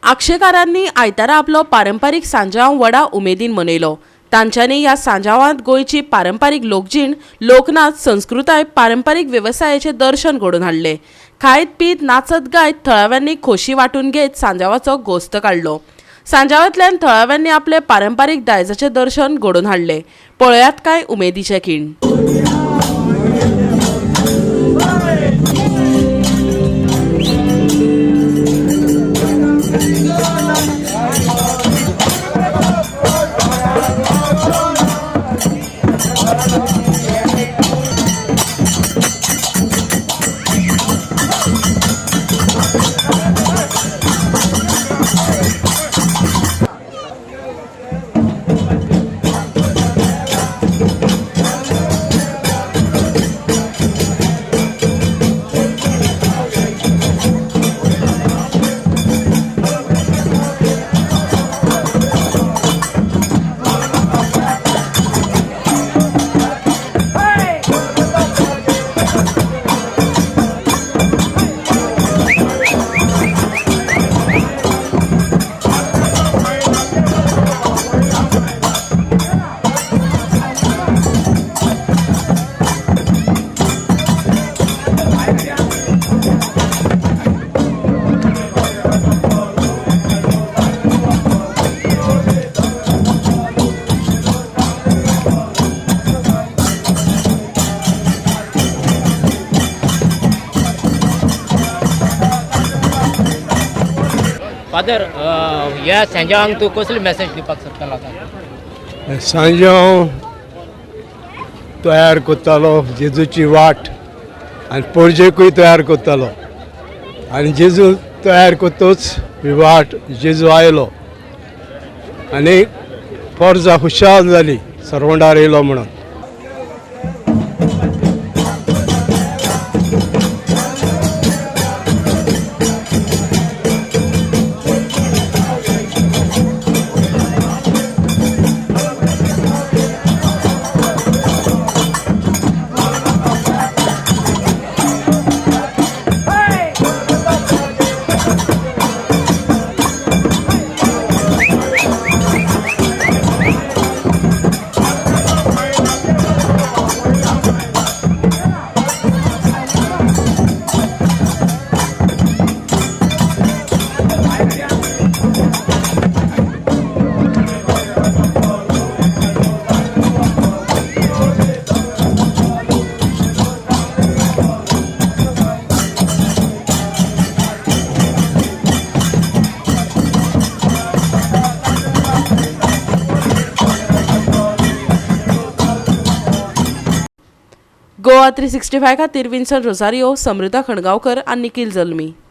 आक्षेकारांनी आयतारा आपलो पारंपारीक सांजाव व्हडा उमेदीन मनयलो। तांच्यांनी ह्या सांजावांत गोंयची पारंपारीक लोकजीण, लोकनाच, संस्कृताय, पारंपारीक व्यवसायाचे दर्शन घडोवन हाडले। खायत पीत नाचत गायत थळाव्यांनी खोशी वांटून घेत सांजावाचो घोस्त काडलो। सांजावांतल्यान थळाव्यांनी आपले पारंपारीक दायजाचे दर्शन घडोवन हाडले। पळयात कांय उमेदीचे खीण। फादर, ह्या सांजावांक तूं कसली मॅसेज दिवपाक सोदता लोकांक? सांजाव तयार करतालो जेजूची वाट आनी पणजेकूय तयार करतालो आनी जेजू तयार करतोच ही वाट जेजू आयलो आनी परजा खुशाल जाली सरवंडार येयलो म्हणून। गोवा 365 खातीर विन्सन रोझारियो, समृद्धा खणगांवकर आनी निखिल जल्मी।